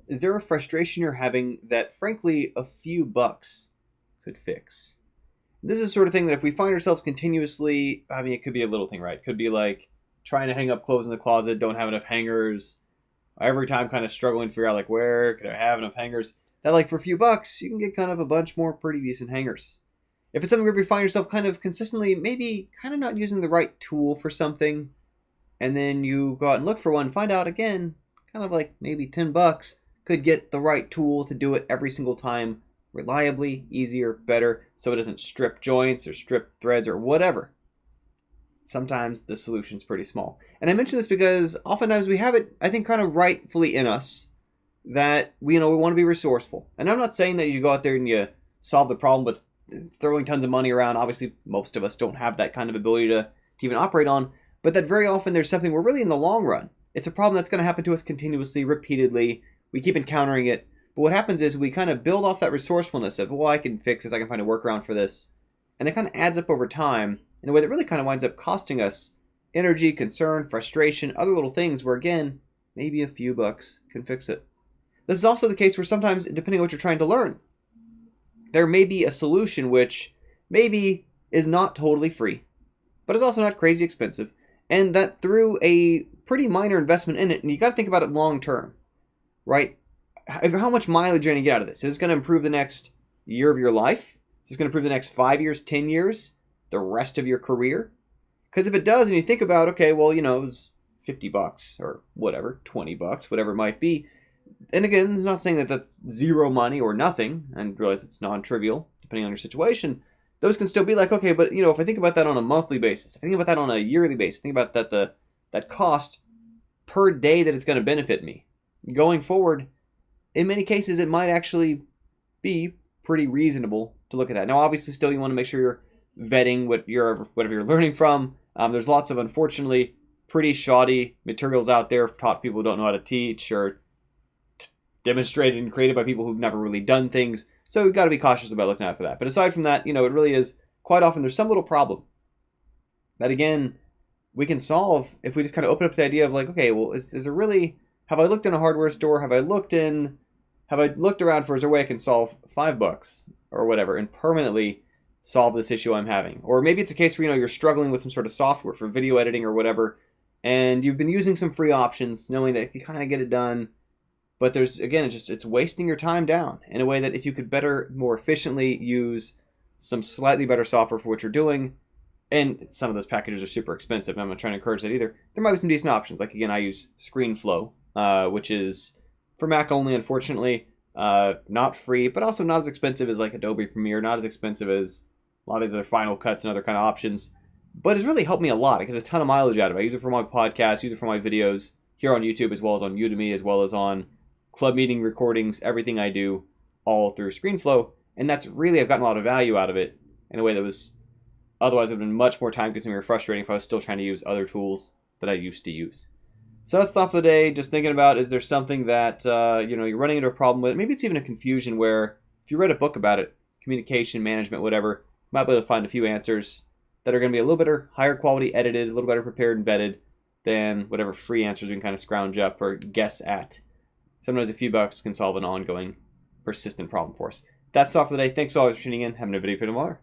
Is there a frustration you're having that, frankly, a few bucks could fix? This is the sort of thing that if we find ourselves continuously, I mean, it could be a little thing, right? It could be like trying to hang up clothes in the closet, don't have enough hangers, every time kind of struggling to figure out, like, where could I have enough hangers? That, like, for a few bucks, you can get kind of a bunch more pretty decent hangers. If it's something where you find yourself kind of consistently, maybe kind of not using the right tool for something, and then you go out and look for one, find out again, kind of like maybe 10 bucks could get the right tool to do it every single time reliably, easier, better, so it doesn't strip joints or strip threads or whatever. Sometimes the solution's pretty small. And I mention this because oftentimes we have it, I think, kind of rightfully in us that we want to be resourceful. And I'm not saying that you go out there and you solve the problem with throwing tons of money around. Obviously, most of us don't have that kind of ability to even operate on, but that very often there's something where really in the long run, it's a problem that's going to happen to us continuously, repeatedly. We keep encountering it. But what happens is we kind of build off that resourcefulness of, well, I can fix this, I can find a workaround for this. And it kind of adds up over time in a way that really kind of winds up costing us energy, concern, frustration, other little things where, again, maybe a few bucks can fix it. This is also the case where sometimes, depending on what you're trying to learn, there may be a solution which maybe is not totally free, but is also not crazy expensive, and that through a pretty minor investment in it, and you got to think about it long term, right? How much mileage you're going to get out of this? Is this going to improve the next year of your life? Is this going to improve the next 5 years, 10 years, the rest of your career? Because if it does, and you think about, okay, well, it was 50 bucks or whatever, 20 bucks, whatever it might be. And again, it's not saying that that's zero money or nothing, and realize it's non-trivial, depending on your situation. Those can still be like, okay, but, if I think about that on a monthly basis, if I think about that on a yearly basis, think about that cost per day that it's going to benefit me. Going forward, in many cases, it might actually be pretty reasonable to look at that. Now, obviously, still, you want to make sure you're vetting whatever you're learning from. There's lots of, unfortunately, pretty shoddy materials out there taught people who don't know how to teach or demonstrated and created by people who've never really done things. So we've got to be cautious about looking out for that. But aside from that, it really is quite often there's some little problem that, again, we can solve if we just kind of open up the idea of like, okay, well, is there really, have I looked in a hardware store? Have I looked around for, is there a way I can solve $5 or whatever and permanently solve this issue I'm having? Or maybe it's a case where, you're struggling with some sort of software for video editing or whatever, and you've been using some free options knowing that if you kind of get it done, but there's, again, it's wasting your time down in a way that if you could better, more efficiently use some slightly better software for what you're doing, and some of those packages are super expensive, and I'm not trying to encourage that either, there might be some decent options. Like, again, I use ScreenFlow, which is for Mac only, unfortunately, not free, but also not as expensive as like Adobe Premiere, not as expensive as a lot of these other Final Cuts and other kind of options, but it's really helped me a lot. I get a ton of mileage out of it. I use it for my podcast, use it for my videos here on YouTube, as well as on Udemy, as well as on club meeting recordings, everything I do, all through ScreenFlow, and that's really, I've gotten a lot of value out of it in a way that was otherwise would have been much more time consuming or frustrating if I was still trying to use other tools that I used to use. So that's the thought for the day. Just thinking about, is there something that you're running into a problem with? Maybe it's even a confusion where if you read a book about it, communication, management, whatever, you might be able to find a few answers that are going to be a little better, higher quality edited, a little better prepared and vetted than whatever free answers we can kind of scrounge up or guess at. Sometimes a few bucks can solve an ongoing, persistent problem for us. That's all for the day. Thanks always for tuning in. Have a new video for tomorrow.